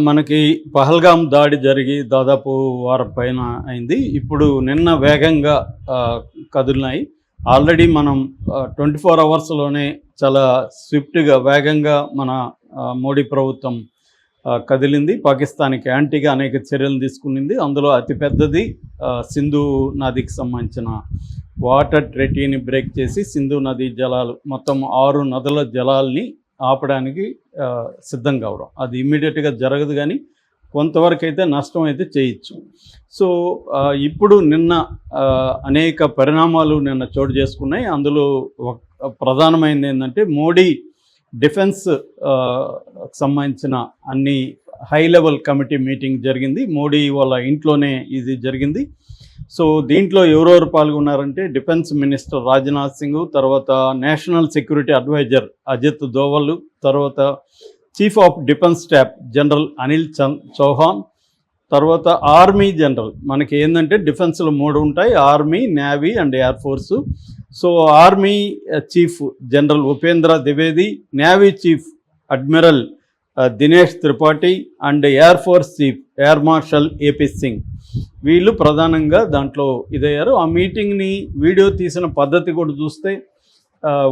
మనకి పహల్గాం దాడి జరిగి దాదాపు వారం పైన అయింది. ఇప్పుడు నిన్న వేగంగా కదిలినాయి. ఆల్రెడీ మనం 24 అవర్స్‌లోనే చాలా స్విఫ్ట్‌గా వేగంగా మన మోడీ ప్రభుత్వం కదిలింది. పాకిస్తాన్‌కి యాంటీగా అనేక చర్యలు తీసుకునింది. అందులో అతిపెద్దది సింధు నదికి సంబంధించిన వాటర్ ట్రెటీని బ్రేక్ చేసి సింధు నదీ జలాలు మొత్తం 6 నదుల జలాల్ని ఆపడానికి సిద్ధం కావడం. అది ఇమ్మీడియట్గా జరగదు, కానీ కొంతవరకు అయితే నష్టం అయితే చేయొచ్చు. సో ఇప్పుడు నిన్న అనేక పరిణామాలు నిన్న చోటు చేసుకున్నాయి. అందులో ప్రధానమైనది ఏంటంటే మోడీ డిఫెన్స్ సంబంధించిన అన్ని హై లెవెల్ కమిటీ మీటింగ్ జరిగింది. మోడీ వాళ్ళ ఇంట్లోనే ఇది జరిగింది. సో దీంట్లో ఎవరెవరు పాల్గొన్నారంటే డిఫెన్స్ మినిస్టర్ రాజ్నాథ్ సింగ్, తర్వాత national security adviser Ajit Doval, తర్వాత chief of defence staff general Anil Chauhan, తర్వాత ఆర్మీ జనరల్. మనకి ఏంటంటే డిఫెన్స్లో 3 ఉంటాయి: army, navy and air force. So army chief general Upendra Dwivedi, navy chief admiral Dinesh Tripathi and air force chief air marshal AP Singh. వీళ్ళు ప్రధానంగా దాంట్లో ఇదయ్యారు. ఆ మీటింగ్ని వీడియో తీసిన పద్ధతి కూడా చూస్తే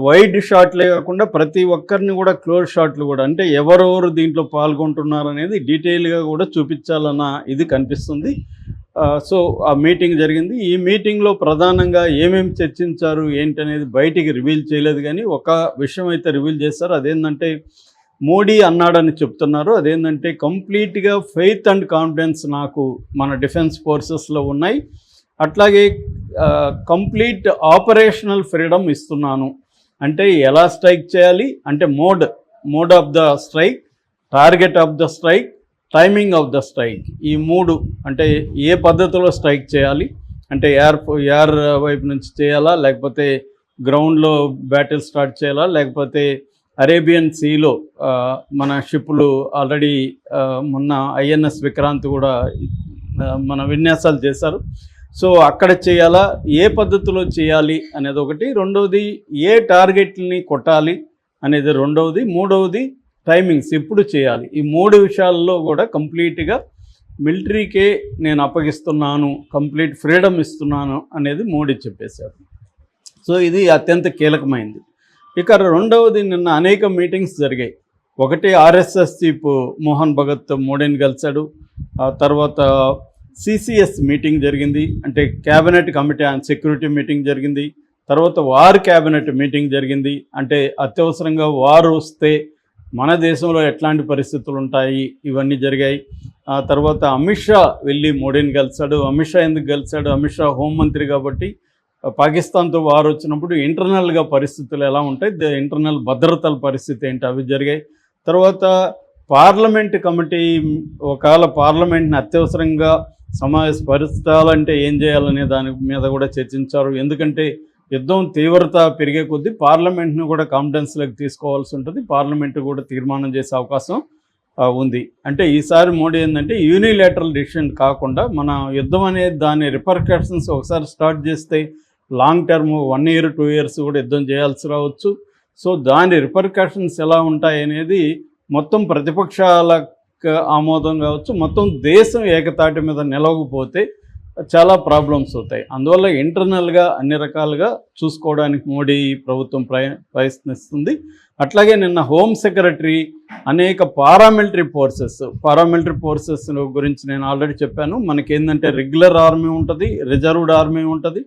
వైడ్ షాట్లే కాకుండా ప్రతి ఒక్కరిని కూడా క్లోజ్ షాట్లు కూడా, అంటే ఎవరెవరు దీంట్లో పాల్గొంటున్నారు అనేది డీటెయిల్గా కూడా చూపించాలన్న ఇది కనిపిస్తుంది. సో ఆ మీటింగ్ జరిగింది. ఈ మీటింగ్లో ప్రధానంగా ఏమేమి చర్చించారు ఏంటనేది బయటికి రివీల్ చేయలేదు, కానీ ఒక విషయం అయితే రివీల్ చేశారు. అదేంటంటే మోడీ అన్నాడని చెప్తున్నారు. అదేంటంటే కంప్లీట్గా ఫెయిత్ అండ్ కాన్ఫిడెన్స్ నాకు మన డిఫెన్స్ ఫోర్సెస్లో ఉన్నాయి, అట్లాగే కంప్లీట్ ఆపరేషనల్ ఫ్రీడమ్ ఇస్తున్నాను. అంటే ఎలా స్ట్రైక్ చేయాలి అంటే mode of the strike, target of the strike, timing of the strike, ఈ 3. అంటే ఏ పద్ధతిలో స్ట్రైక్ చేయాలి అంటే ఎయిర్ వైపు నుంచి చేయాలా, లేకపోతే గ్రౌండ్లో బ్యాటిల్ స్టార్ట్ చేయాలా, లేకపోతే అరేబియన్ సీలో మన షిప్లు ఆల్రెడీ మొన్న ఐఎన్ఎస్ విక్రాంత్ కూడా మన విన్యాసాలు చేశారు. సో అక్కడ చేయాలా, ఏ పద్ధతిలో చేయాలి అనేది ఒకటి. రెండవది ఏ టార్గెట్ని కొట్టాలి అనేది రెండవది. మూడవది టైమింగ్స్ ఎప్పుడు చేయాలి. ఈ 3 విషయాల్లో కూడా కంప్లీట్గా మిలిటరీకే నేను అప్పగిస్తున్నాను, కంప్లీట్ ఫ్రీడమ్ ఇస్తున్నాను అనేది మోడీ చెప్పేశారు. సో ఇది అత్యంత కీలకమైంది. ఇక రెండవది, నిన్న అనేక మీటింగ్స్ జరిగాయి. ఒకటి ఆర్ఎస్ఎస్ చీఫ్ మోహన్ భగత్ మోడీని కలిశాడు. ఆ తర్వాత సిసిఎస్ మీటింగ్ జరిగింది, అంటే cabinet committee on security meeting జరిగింది. తర్వాత వార్ క్యాబినెట్ మీటింగ్ జరిగింది, అంటే అత్యవసరంగా వార్ వస్తే మన దేశంలో ఎట్లాంటి పరిస్థితులు ఉంటాయి ఇవన్నీ జరిగాయి. ఆ తర్వాత అమిత్ షా వెళ్ళి మోడీని కలిశాడు. అమిత్ షా ఎందుకు కలిశాడు? అమిత్ షా హోంమంత్రి కాబట్టి పాకిస్తాన్తో వార్ వచ్చినప్పుడు ఇంటర్నల్గా పరిస్థితులు ఎలా ఉంటాయి, ఇంటర్నల్ భద్రతల పరిస్థితి ఏంటి, అవి జరిగాయి. తర్వాత పార్లమెంట్ కమిటీ ఒకవేళ పార్లమెంట్ని అత్యవసరంగా సమావేశపరచాలంటే ఏం చేయాలనే దాని మీద కూడా చర్చించారు. ఎందుకంటే యుద్ధం తీవ్రత పెరిగే కొద్దీ పార్లమెంట్ను కూడా కాన్ఫిడెన్స్లోకి తీసుకోవాల్సి ఉంటుంది. పార్లమెంట్ కూడా తీర్మానం చేసే అవకాశం ఉంది. అంటే ఈసారి మోడీ ఏంటంటే యూనిలేటరల్ డిసిషన్ కాకుండా మన యుద్ధం అనేది దాని రిపర్కషన్స్ ఒకసారి స్టార్ట్ చేస్తే లాంగ్ టర్మ్ 1 year 2 years కూడా యుద్ధం చేయాల్సి రావచ్చు. సో దాని రిపర్కషన్స్ ఎలా ఉంటాయి అనేది మొత్తం ప్రతిపక్షాలకు ఆమోదం కావచ్చు, మొత్తం దేశం ఏకతాటి మీద నిలవకపోతే చాలా ప్రాబ్లమ్స్ అవుతాయి. అందువల్ల ఇంటర్నల్గా అన్ని రకాలుగా చూసుకోవడానికి మోడీ ప్రభుత్వం ప్రయత్నిస్తుంది. అట్లాగే నిన్న హోమ్ సెక్రటరీ అనేక పారామిలిటరీ ఫోర్సెస్ గురించి నేను ఆల్రెడీ చెప్పాను. మనకేంటంటే రెగ్యులర్ ఆర్మీ ఉంటుంది, రిజర్వ్డ్ ఆర్మీ ఉంటుంది,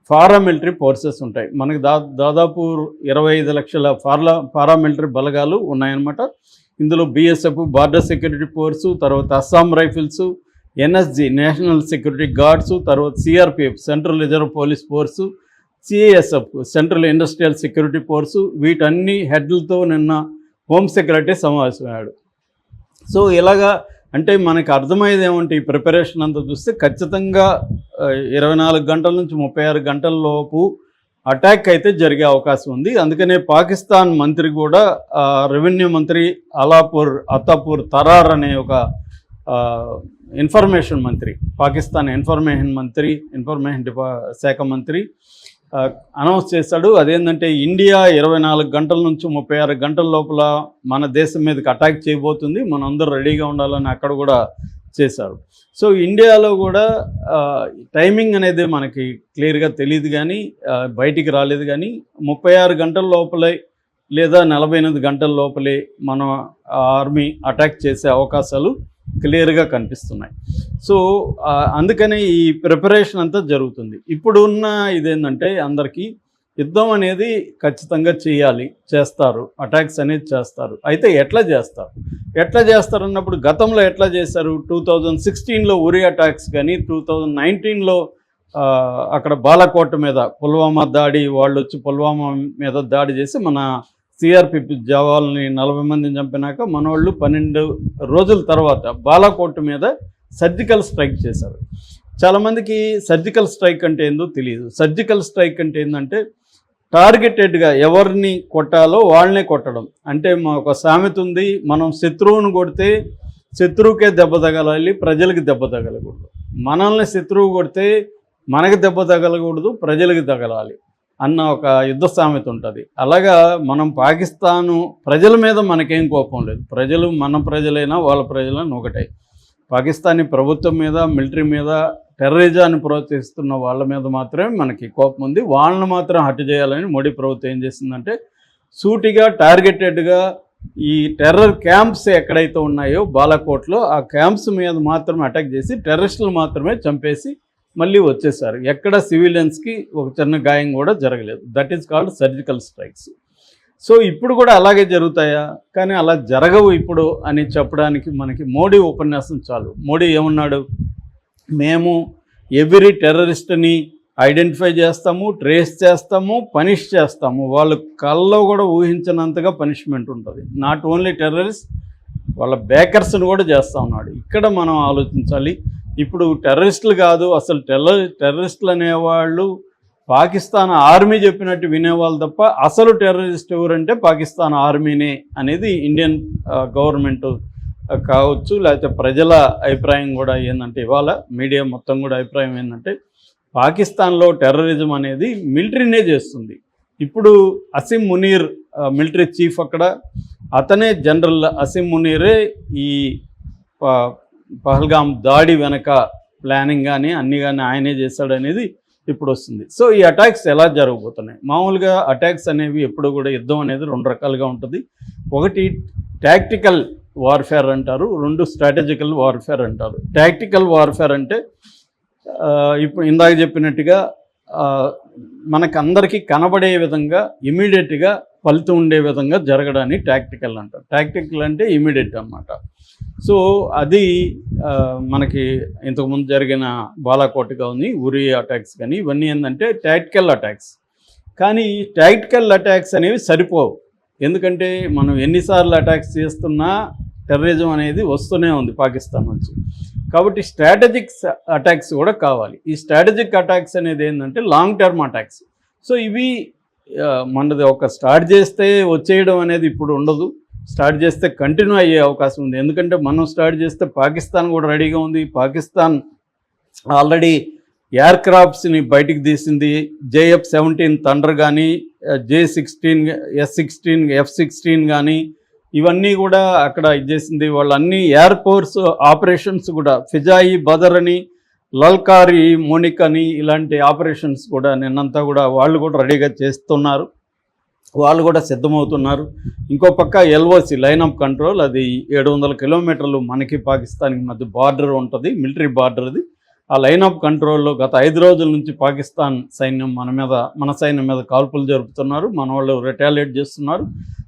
పారామిలిటరీ ఫోర్సెస్ ఉంటాయి. మనకి దాదాపు 25 లక్షల పారామిలిటరీ బలగాలు ఉన్నాయన్నమాట. ఇందులో బిఎస్ఎఫ్, బార్డర్ సెక్యూరిటీ ఫోర్సు, తర్వాత Assam rifles, NSG national security guards, తర్వాత CRPF central reserve police force, CISF central industrial security force, వీటన్ని హెడ్లతో నిన్న హోమ్ సెక్రటరీ సమావేశమయ్యాడు. సో ఇలాగా అంటే మనకు అర్థమయ్యేది ఏమంటే ఈ ప్రిపరేషన్ అంతా చూస్తే ఖచ్చితంగా 24 గంటల నుంచి 36 గంటల లోపు అటాక్ అయితే జరిగే అవకాశం ఉంది. అందుకనే పాకిస్తాన్ మంత్రి కూడా రెవెన్యూ మంత్రి అతాపూర్ తరార్ అనే ఒక ఇన్ఫర్మేషన్ మంత్రి, పాకిస్తాన్ ఇన్ఫర్మేషన్ శాఖ మంత్రి అనౌన్స్ చేశాడు. అదేంటంటే ఇండియా 24 గంటల నుంచి 36 గంటల లోపల మన దేశం మీదకి అటాక్ చేయబోతుంది, మనందరూ రెడీగా ఉండాలని అక్కడ కూడా చేశారు. సో ఇండియాలో కూడా టైమింగ్ అనేది మనకి క్లియర్గా తెలియదు, కానీ బయటికి రాలేదు. కానీ 36 గంటల లోపలే లేదా 48 గంటల లోపలే మన ఆర్మీ అటాక్ చేసే అవకాశాలు క్లియర్గా కనిపిస్తున్నాయి. సో అందుకనే ఈ ప్రిపరేషన్ అంతా జరుగుతుంది. ఇప్పుడున్న ఇదేంటంటే అందరికీ యుద్ధం అనేది ఖచ్చితంగా చేస్తారు, అటాక్స్ అనేది చేస్తారు. అయితే ఎట్లా చేస్తారు అన్నప్పుడు గతంలో ఎట్లా చేశారు? 2016లో ఉరి అటాక్స్ కానీ, 2019లో అక్కడ బాలాకోట మీద పుల్వామా దాడి, వాళ్ళు వచ్చి పుల్వామా మీద దాడి చేసి మన సిఆర్పిఎఫ్ జవాన్లని 40 మందిని చంపినాక మనోళ్ళు 12 రోజుల తర్వాత బాలాకోట్ మీద సర్జికల్ స్ట్రైక్ చేశారు. చాలామందికి సర్జికల్ స్ట్రైక్ అంటే ఏందో తెలియదు. సర్జికల్ స్ట్రైక్ అంటే ఏంటంటే టార్గెటెడ్గా ఎవరిని కొట్టాలో వాళ్ళనే కొట్టడం. అంటే ఒక సామెత ఉంది, మనం శత్రువును కొడితే శత్రువుకే దెబ్బ తగలాలి, ప్రజలకి దెబ్బ తగలకూడదు. మనల్ని శత్రువు కొడితే మనకి దెబ్బ తగలకూడదు, ప్రజలకి తగలాలి అన్న ఒక యుద్ధ సామెత ఉంటుంది. అలాగా మనం పాకిస్తాను ప్రజల మీద మనకేం కోపం లేదు. ప్రజలు మన ప్రజలైనా వాళ్ళ ప్రజలైనా ఒకటే. పాకిస్తానీ ప్రభుత్వం మీద, మిలిటరీ మీద, టెర్రరిజాన్ని ప్రోత్సహిస్తున్న వాళ్ళ మీద మాత్రమే మనకి కోపం ఉంది. వాళ్ళని మాత్రం హత్య చేయాలని మోడీ ప్రభుత్వం ఏం చేసిందంటే సూటిగా టార్గెటెడ్గా ఈ టెర్రర్ క్యాంప్స్ ఎక్కడైతే ఉన్నాయో బాలాకోట్లో ఆ క్యాంప్స్ మీద మాత్రమే అటాక్ చేసి టెర్రరిస్టులు మాత్రమే చంపేసి మళ్ళీ వచ్చేసారు. ఎక్కడ సివిలియన్స్కి ఒక చిన్న గాయం కూడా జరగలేదు. That is called surgical strikes. So ఇప్పుడు కూడా అలాగే జరుగుతాయా? కానీ అలా జరగవు ఇప్పుడు అని చెప్పడానికి మనకి మోడీ ఉపన్యాసం చాలు. మోడీ ఏమన్నాడు? మేము ఎవ్రీ టెర్రరిస్ట్ని ఐడెంటిఫై చేస్తాము, ట్రేస్ చేస్తాము, పనిష్ చేస్తాము. వాళ్ళు కల్లో కూడా ఊహించినంతగా పనిష్మెంట్ ఉంటుంది. నాట్ ఓన్లీ టెర్రరిస్ట్, వాళ్ళ బేకర్స్ని కూడా చేస్తూ ఉన్నాడు. ఇక్కడ మనం ఆలోచించాలి. ఇప్పుడు టెర్రరిస్టులు కాదు, అసలు టెర్రరిస్టులు అనేవాళ్ళు పాకిస్తాన్ ఆర్మీ చెప్పినట్టు వినేవాళ్ళు తప్ప అసలు టెర్రరిస్ట్ ఎవరంటే పాకిస్తాన్ ఆర్మీనే అనేది ఇండియన్ గవర్నమెంట్ కావచ్చు, లేకపోతే ప్రజల అభిప్రాయం కూడా ఏంటంటే ఇవాళ మీడియా మొత్తం కూడా అభిప్రాయం ఏంటంటే పాకిస్తాన్లో టెర్రరిజం అనేది మిలిటరీనే చేస్తుంది. ఇప్పుడు అసిం మునీర్ మిలిటరీ చీఫ్ అక్కడ, అతనే జనరల్ అసిం మునీరే ఈ పహల్గామ్ దాడి వెనక ప్లానింగ్ కానీ అన్నీ కానీ ఆయనే చేశాడనేది ఇప్పుడు వస్తుంది. సో ఈ అటాక్స్ ఎలా జరగబోతున్నాయి? మామూలుగా అటాక్స్ అనేవి ఎప్పుడు కూడా యుద్ధం అనేది 2 రకాలుగా ఉంటుంది. ఒకటి టాక్టికల్ వార్ఫేర్ అంటారు, 2 స్ట్రాటజికల్ వార్ఫేర్ అంటారు. టాక్టికల్ వార్ఫేర్ అంటే ఇప్పుడు ఇందాక చెప్పినట్టుగా మనకు అందరికీ కనబడే విధంగా ఇమీడియట్గా ఫలితం ఉండే విధంగా జరగడాన్ని టాక్టికల్ అంటారు. టాక్టికల్ అంటే ఇమీడియట్ అన్నమాట. సో అది మనకి ఇంతకుముందు జరిగిన బాలాకోట్ కానీ, ఉరి అటాక్స్ కానీ ఇవన్నీ ఏంటంటే టాక్టికల్ అటాక్స్. కానీ టాక్టికల్ అటాక్స్ అనేవి సరిపోవు. ఎందుకంటే మనం ఎన్నిసార్లు అటాక్స్ చేస్తున్నా టెర్రరిజం అనేది వస్తూనే ఉంది పాకిస్తాన్ నుంచి. కాబట్టి స్ట్రాటజిక్ అటాక్స్ కూడా కావాలి. ఈ స్ట్రాటజిక్ అటాక్స్ అనేది ఏంటంటే లాంగ్ టర్మ్ అటాక్స్. సో ఇవి మనది ఒక స్టార్ట్ చేస్తే వచ్చేయడం అనేది ఇప్పుడు ఉండదు. స్టార్ట్ చేస్తే కంటిన్యూ అయ్యే అవకాశం ఉంది. ఎందుకంటే మనం స్టార్ట్ చేస్తే పాకిస్తాన్ కూడా రెడీగా ఉంది. పాకిస్తాన్ ఆల్రెడీ ఎయిర్ క్రాఫ్ట్స్ని బయటికి తీసింది. JF-17 థండర్ కానీ, J-16, S-16, F-16 కానీ ఇవన్నీ కూడా అక్కడ ఇచ్చేసింది. వాళ్ళు అన్ని ఎయిర్ ఫోర్స్ ఆపరేషన్స్ కూడా ఫిజాయి, బదర్ అని, లల్కారి, మోనిక్ అని ఇలాంటి ఆపరేషన్స్ కూడా నిన్నంతా కూడా వాళ్ళు కూడా రెడీగా చేస్తున్నారు. వాళ్ళు కూడా సిద్ధమవుతున్నారు. ఇంకో పక్క LOC లైన్ ఆఫ్ కంట్రోల్, అది 700 కిలోమీటర్లు మనకి పాకిస్తాన్కి మధ్య బార్డర్ ఉంటుంది, మిలిటరీ బార్డర్ అది. ఆ లైన్ ఆఫ్ కంట్రోల్లో గత 5 రోజుల నుంచి పాకిస్తాన్ సైన్యం మన సైన్యం మీద కాల్పులు జరుపుతున్నారు. మన వాళ్ళు రిటాలియేట్ చేస్తున్నారు.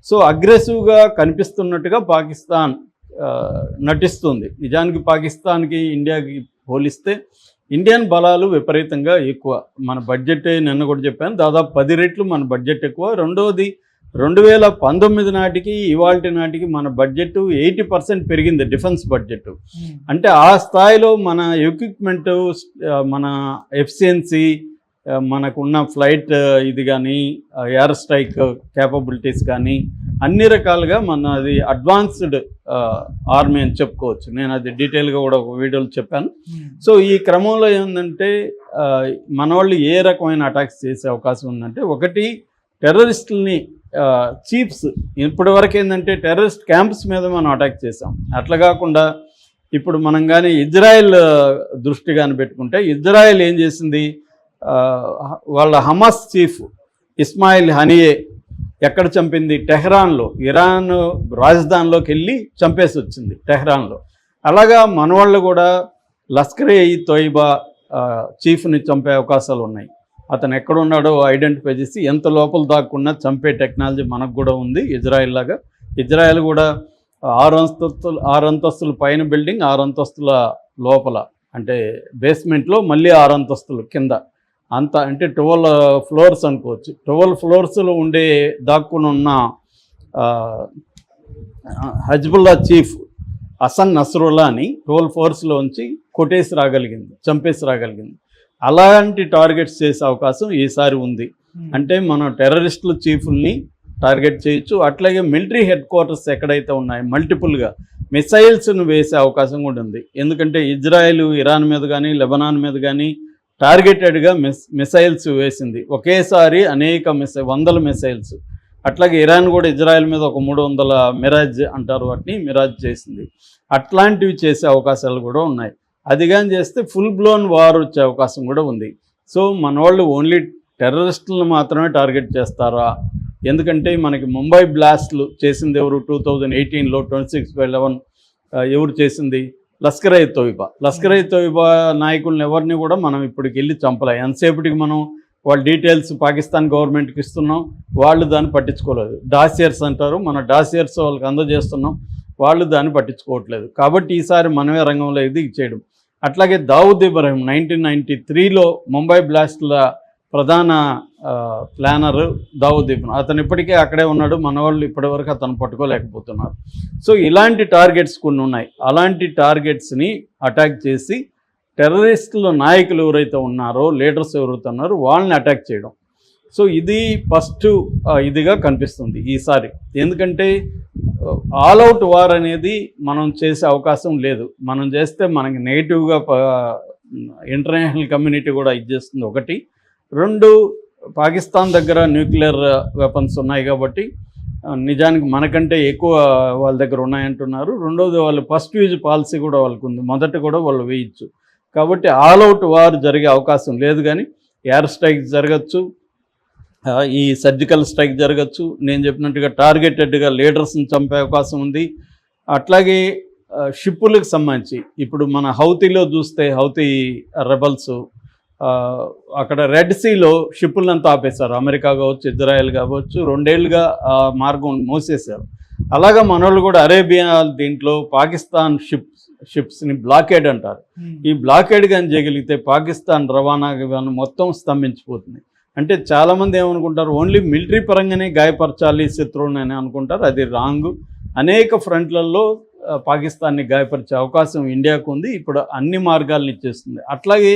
సో అగ్రెసివ్గా కనిపిస్తున్నట్టుగా పాకిస్తాన్ నటిస్తుంది. నిజానికి పాకిస్తాన్కి ఇండియాకి పోలిస్తే ఇండియన్ బలాలు విపరీతంగా ఎక్కువ. మన బడ్జెట్ నిన్న కూడా చెప్పాను, దాదాపు 10 రెట్లు మన బడ్జెట్ ఎక్కువ. రెండోది 2019 నాటికి ఇవాల్టి నాటికి మన బడ్జెట్ 80% పెరిగింది, డిఫెన్స్ బడ్జెట్. అంటే ఆ స్థాయిలో మన ఎక్విప్మెంట్, మన ఎఫిషియన్సీ, మనకున్న ఫ్లైట్ ఇది కానీ, ఎయిర్ స్ట్రైక్ క్యాపబిలిటీస్ కానీ అన్ని రకాలుగా అది అడ్వాన్స్డ్ ఆర్మీ అని చెప్పుకోవచ్చు. నేను అది డీటెయిల్గా కూడా ఒక వీడియోలో చెప్పాను. సో ఈ క్రమంలో ఏంటంటే మనవాళ్ళు ఏ రకమైన అటాక్స్ చేసే అవకాశం ఉందంటే, ఒకటి టెర్రరిస్టుల్ని చీఫ్స్ ఇప్పటివరకు ఏంటంటే టెర్రరిస్ట్ క్యాంప్స్ మీద మనం అటాక్ చేసాం. అట్లా కాకుండా ఇప్పుడు మనం కానీ ఇజ్రాయెల్ దృష్టి కానీ పెట్టుకుంటే, ఇజ్రాయెల్ ఏం చేసింది, వాళ్ళ హమాస్ చీఫ్ ఇస్మాయిల్ హనియే ఎక్కడ చంపింది, టెహ్రాన్లో, ఇరాన్ రాజధానిలోకి వెళ్ళి చంపేసి వచ్చింది టెహ్రాన్లో. అలాగా మనవాళ్ళు కూడా లష్కరే ఈ తోయిబా చీఫ్ని చంపే అవకాశాలు ఉన్నాయి. అతను ఎక్కడున్నాడో ఐడెంటిఫై చేసి ఎంత లోపల దాక్కున్నా చంపే టెక్నాలజీ మనకు కూడా ఉంది ఇజ్రాయెల్ లాగా. ఇజ్రాయెల్ కూడా 6 అంతస్తుల పైన బిల్డింగ్, 6 అంతస్తుల లోపల అంటే బేస్మెంట్లో మళ్ళీ 6 అంతస్తులు కింద, అంత అంటే 12 ఫ్లోర్స్ అనుకోవచ్చు. 12 ఫ్లోర్స్లో ఉండే దాక్కుని ఉన్న హజ్బుల్లా చీఫ్ హసన్ నస్రుల్లాని 12 ఫ్లోర్స్లోంచి కొట్టేసి రాగలిగింది, చంపేసి రాగలిగింది. అలాంటి టార్గెట్స్ చేసే అవకాశం ఈసారి ఉంది. అంటే మనం టెర్రరిస్టుల చీఫ్ని టార్గెట్ చేయొచ్చు. అట్లాగే మిలిటరీ హెడ్ క్వార్టర్స్ ఎక్కడైతే ఉన్నాయో మల్టిపుల్గా మిసైల్స్ను వేసే అవకాశం కూడా ఉంది. ఎందుకంటే ఇజ్రాయెల్ ఇరాన్ మీద కానీ లెబనాన్ మీద కానీ టార్గెటెడ్గా మిసైల్స్ వేసింది ఒకేసారి, అనేక వందల మిసైల్స్. అట్లాగే ఇరాన్ కూడా ఇజ్రాయెల్ మీద ఒక 300 మిరాజ్ అంటారు వాటిని, మిరాజ్ చేసింది. అట్లాంటివి చేసే అవకాశాలు కూడా ఉన్నాయి. అది కానీ చేస్తే ఫుల్ బ్లోన్ వార్ వచ్చే అవకాశం కూడా ఉంది. సో మన వాళ్ళు ఓన్లీ టెర్రరిస్టులను మాత్రమే టార్గెట్ చేస్తారా? ఎందుకంటే మనకి ముంబై బ్లాస్ట్లు చేసింది ఎవరు, 2018లో 26/11 ఎవరు చేసింది, లష్కరే తోయిబా. లష్కరే తోయిబా నాయకులను ఎవరిని కూడా మనం ఇప్పటికి వెళ్ళి చంపలే. ఎంతసేపటికి మనం వాళ్ళ డీటెయిల్స్ పాకిస్తాన్ గవర్నమెంట్కి ఇస్తున్నాం, వాళ్ళు దాన్ని పట్టించుకోలేదు. డాసియర్స్ అంటారు, మన డాసియర్స్ వాళ్ళకి అందజేస్తున్నాం, వాళ్ళు దాన్ని పట్టించుకోవట్లేదు. కాబట్టి ఈసారి మనమే రంగంలో ఇది చేయడం. అట్లాగే దావుద్ ఇబ్రాహిం 1993లో ముంబై బ్లాస్ట్ల ప్రధాన ప్లానర్ దావుద్ ఇబ్రాహిం, అతను ఇప్పటికే అక్కడే ఉన్నాడు. మన వాళ్ళు ఇప్పటివరకు అతను పట్టుకోలేకపోతున్నారు. సో ఇలాంటి టార్గెట్స్ కొన్ని ఉన్నాయి. అలాంటి టార్గెట్స్ని అటాక్ చేసి టెర్రరిస్టుల నాయకులు ఎవరైతే ఉన్నారో, లీడర్స్ ఎవరైతే ఉన్నారో వాళ్ళని అటాక్ చేయడం. సో ఇది ఫస్ట్ ఇదిగా కనిపిస్తుంది ఈసారి. ఎందుకంటే ఆల్అవుట్ వార్ అనేది మనం చేసే అవకాశం లేదు. మనం చేస్తే మనకి నెగిటివ్గా ఇంటర్నేషనల్ కమ్యూనిటీ కూడా ఇచ్చేస్తుంది. ఒకటి. 2, పాకిస్తాన్ దగ్గర న్యూక్లియర్ వెపన్స్ ఉన్నాయి కాబట్టి నిజానికి మనకంటే ఎక్కువ వాళ్ళ దగ్గర ఉన్నాయంటున్నారు. రెండోది వాళ్ళు ఫస్ట్ యూజ్ పాలసీ కూడా వాళ్ళకు ఉంది, మొదట కూడా వాళ్ళు వేయచ్చు. కాబట్టి ఆల్అవుట్ వార్ జరిగే అవకాశం లేదు. కానీ ఎయిర్ స్ట్రైక్ జరగచ్చు, ఈ సర్జికల్ స్ట్రైక్ జరగచ్చు, నేను చెప్పినట్టుగా టార్గెటెడ్గా లీడర్స్ని చంపే అవకాశం ఉంది. అట్లాగే షిప్పులకు సంబంధించి ఇప్పుడు మన హౌతీలో చూస్తే, హౌతీ రెబల్స్ అక్కడ రెడ్ సీలో షిప్పులంతా ఆపేశారు. అమెరికా కావచ్చు, ఇజ్రాయెల్ కావచ్చు, 2 ఏళ్ళుగా మార్గం మూసేశారు. అలాగా మనోళ్ళు కూడా అరేబియా దీంట్లో పాకిస్తాన్ షిప్స్ని బ్లాకేడ్ అంటారు. ఈ బ్లాకేడ్ కానీ చేయగలిగితే పాకిస్తాన్ రవాణా మొత్తం స్తంభించిపోతుంది. అంటే చాలామంది ఏమనుకుంటారు, ఓన్లీ మిలిటరీ పరంగానే గాయపరచాలి శత్రువుని అని అనుకుంటారు. అది రాంగ్. అనేక ఫ్రంట్లలో పాకిస్తాన్ని గాయపరిచే అవకాశం ఇండియాకు ఉంది. ఇప్పుడు అన్ని మార్గాలను ఇచ్చేస్తుంది. అట్లాగే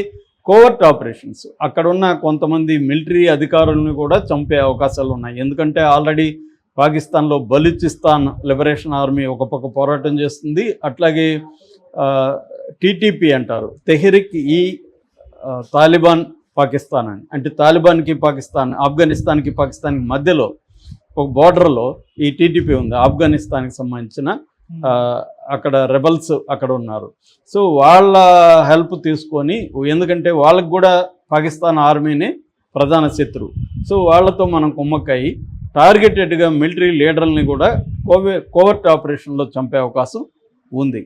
కోవర్ట్ ఆపరేషన్స్, అక్కడున్న కొంతమంది మిలిటరీ అధికారులను కూడా చంపే అవకాశాలు ఉన్నాయి. ఎందుకంటే ఆల్రెడీ పాకిస్తాన్లో బలూచిస్తాన్ లిబరేషన్ ఆర్మీ ఒక పక్క పోరాటం చేస్తుంది. అట్లాగే టీటీపీ అంటారు, తెహ్రిక్ ఈ తాలిబాన్ పాకిస్తాన్ అని, అంటే తాలిబాన్కి పాకిస్తాన్, ఆఫ్ఘనిస్తాన్కి పాకిస్తాన్కి మధ్యలో ఒక బోర్డర్లో ఈ టీటీపీ ఉంది, ఆఫ్ఘనిస్తాన్కి సంబంధించిన. అక్కడ రెబల్స్ అక్కడ ఉన్నారు. సో వాళ్ళ హెల్ప్ తీసుకొని, ఎందుకంటే వాళ్ళకు కూడా పాకిస్తాన్ ఆర్మీనే ప్రధాన శత్రువు. సో వాళ్ళతో మనం కుమ్మక్కయి టార్గెటెడ్గా మిలిటరీ లీడర్ని కూడా కోవర్ట్ ఆపరేషన్లో చంపే అవకాశం ఉంది.